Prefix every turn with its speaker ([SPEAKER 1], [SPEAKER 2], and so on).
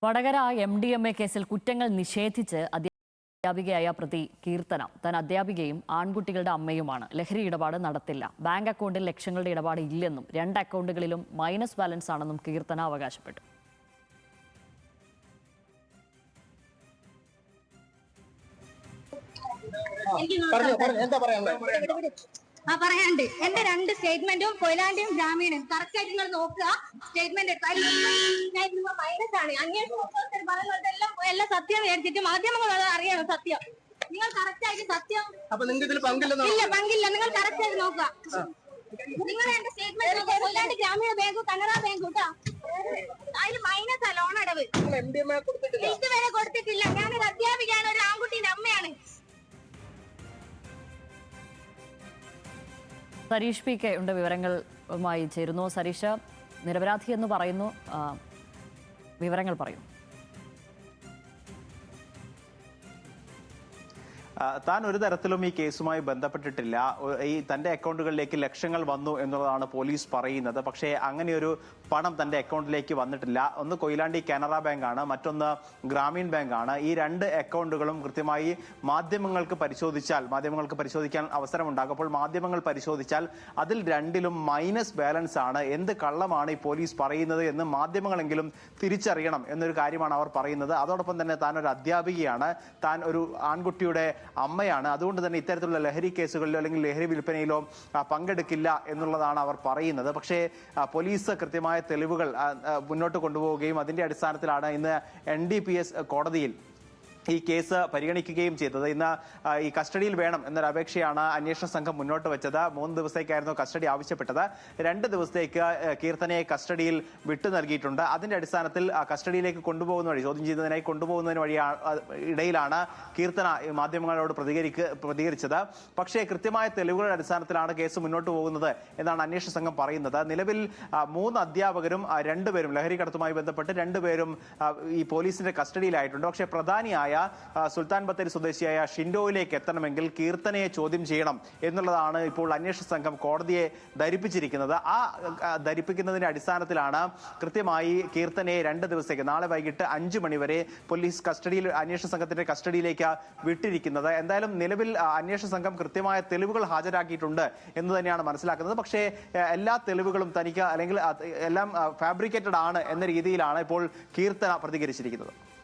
[SPEAKER 1] Vadakara MDMA കേസിൽ കുറ്റങ്ങൾ നിഷേധിച്ച് അധ്യാപികയായ പ്രതി കീർത്തന താൻ അധ്യാപികയും ആൺകുട്ടികളുടെ അമ്മയുമാണ്. ലഹരി ഇടപാട് നടത്തില്ല. ബാങ്ക് അക്കൗണ്ടിൽ ലക്ഷങ്ങളുടെ ഇടപാട് ഇല്ലെന്നും 2 അക്കൗണ്ടുകളിലും മൈനസ് ബാലൻസ് ആണെന്നും കീർത്തന അവകാശപ്പെട്ടു.
[SPEAKER 2] പറയാണ്ട് എന്റെ 2 സ്റ്റേറ്റ്മെന്റും കൊയിലാണ്ടിയും ഗ്രാമീണും കറക്റ്റ് ആയിട്ട് നിങ്ങൾ നോക്കുക. സ്റ്റേറ്റ്മെന്റ് മൈനസ് ആണ്. അന്വേഷണ ഉദ്യോഗസ്ഥർ പറയുന്നതെല്ലാം എല്ലാം സത്യം വിചാരിച്ചിട്ട് മാധ്യമങ്ങൾ അറിയണം സത്യം. നിങ്ങൾ കറക്റ്റ് ആയിട്ട് സത്യം ഇല്ല പങ്കില്ല. നിങ്ങൾ കറക്റ്റ് ആയിട്ട് നോക്കുക. നിങ്ങൾ എന്റെ സ്റ്റേറ്റ്മെന്റ് കൊയിലാണ്ടി ഗ്രാമീണ ബാങ്കും കനറ ബാങ്കും കേട്ടോ, അതിൽ മൈനസ് ആ ലോൺ അടവ് ഇതുവരെ കൊടുത്തിട്ടില്ല. ഞാനൊരു അധ്യാപികയാണ്, ഒരു ആൺകുട്ടീന്റെ അമ്മയാണ്.
[SPEAKER 1] സരീഷ് PK ഉണ്ട്, വിവരങ്ങളുമായി ചേരുന്നു. സരീഷ്, നിരപരാധി എന്ന് പറയുന്നു, വിവരങ്ങൾ പറയൂ.
[SPEAKER 3] താൻ ഒരു തരത്തിലും ഈ കേസുമായി ബന്ധപ്പെട്ടിട്ടില്ല. ഈ തന്റെ അക്കൗണ്ടുകളിലേക്ക് ലക്ഷങ്ങൾ വന്നു എന്നുള്ളതാണ് പോലീസ് പറയുന്നത്. പക്ഷേ അങ്ങനെയൊരു പണം തന്റെ അക്കൗണ്ടിലേക്ക് വന്നിട്ടില്ല. ഒന്ന് കൊയിലാണ്ടി കാനറ ബാങ്കാണ്, മറ്റൊന്ന് ഗ്രാമീൺ ബാങ്കാണ്. ഈ 2 അക്കൗണ്ടുകളും കൃത്യമായി മാധ്യമങ്ങൾക്ക് പരിശോധിക്കാൻ അവസരമുണ്ടാകും. അപ്പോൾ മാധ്യമങ്ങൾ പരിശോധിച്ചാൽ അതിൽ 2ലും മൈനസ് ബാലൻസ് ആണ്. എന്ത് കള്ളമാണ് ഈ പോലീസ് പറയുന്നത് എന്ന് മാധ്യമങ്ങളെങ്കിലും തിരിച്ചറിയണം എന്നൊരു കാര്യമാണ് അവർ പറയുന്നത്. അതോടൊപ്പം തന്നെ താൻ ഒരു അധ്യാപികയാണ്, താൻ ഒരു ആൺകുട്ടിയുടെ അമ്മയാണ്. അതുകൊണ്ട് തന്നെ ഇത്തരത്തിലുള്ള ലഹരി കേസുകളിലോ അല്ലെങ്കിൽ ലഹരി വിൽപ്പനയിലോ പങ്കെടുക്കില്ല എന്നുള്ളതാണ് അവർ പറയുന്നത്. പക്ഷേ പോലീസ് കൃത്യമായ തെളിവുകൾ മുന്നോട്ട് കൊണ്ടുപോവുകയും അതിന്റെ അടിസ്ഥാനത്തിലാണ് ഇന്ന് NDPS കോടതിയിൽ ഈ കേസ് പരിഗണിക്കുകയും ചെയ്തത്. ഇന്ന് ഈ കസ്റ്റഡിയിൽ വേണം എന്നൊരു അപേക്ഷയാണ് അന്വേഷണ സംഘം മുന്നോട്ട് വെച്ചത്. 3 ദിവസത്തേക്കായിരുന്നു കസ്റ്റഡി ആവശ്യപ്പെട്ടത്. 2 ദിവസത്തേക്ക് കീർത്തനയെ കസ്റ്റഡിയിൽ വിട്ടു നൽകിയിട്ടുണ്ട്. അതിന്റെ അടിസ്ഥാനത്തിൽ കസ്റ്റഡിയിലേക്ക് ചോദ്യം ചെയ്യുന്നതിനായി കൊണ്ടുപോകുന്നതിന് ഇടയിലാണ് കീർത്തന മാധ്യമങ്ങളോട് പ്രതികരിച്ചത്. പക്ഷേ കൃത്യമായ തെളിവുകളുടെ അടിസ്ഥാനത്തിലാണ് കേസ് മുന്നോട്ട് പോകുന്നത് എന്നാണ് അന്വേഷണ സംഘം പറയുന്നത്. നിലവിൽ 3 അധ്യാപകരും 2 പേരും ലഹരി കടത്തുമായി ബന്ധപ്പെട്ട് 2 പേരും ഈ പോലീസിന്റെ കസ്റ്റഡിയിലായിട്ടുണ്ട്. പക്ഷേ പ്രധാനിയായ സുൽത്താൻ ബത്തേരി സ്വദേശിയായ ഷിൻഡോയിലേക്ക് എത്തണമെങ്കിൽ കീർത്തനയെ ചോദ്യം ചെയ്യണം എന്നുള്ളതാണ് ഇപ്പോൾ അന്വേഷണ സംഘം കോടതിയെ ധരിപ്പിച്ചിരിക്കുന്നത്. ആ ധരിപ്പിക്കുന്നതിന്റെ അടിസ്ഥാനത്തിലാണ് കൃത്യമായി കീർത്തനയെ 2 ദിവസത്തേക്ക് നാളെ വൈകിട്ട് 5 മണി വരെ പോലീസ് അന്വേഷണ സംഘത്തിന്റെ കസ്റ്റഡിയിലേക്ക് വിട്ടിരിക്കുന്നത്. എന്തായാലും നിലവിൽ അന്വേഷണ സംഘം കൃത്യമായ തെളിവുകൾ ഹാജരാക്കിയിട്ടുണ്ട് എന്ന് തന്നെയാണ് മനസ്സിലാക്കുന്നത്. പക്ഷേ എല്ലാ തെളിവുകളും തനിക്ക് അല്ലെങ്കിൽ എല്ലാം ഫാബ്രിക്കേറ്റഡ് ആണ് എന്ന രീതിയിലാണ് ഇപ്പോൾ കീർത്തന പ്രതികരിച്ചിരിക്കുന്നത്.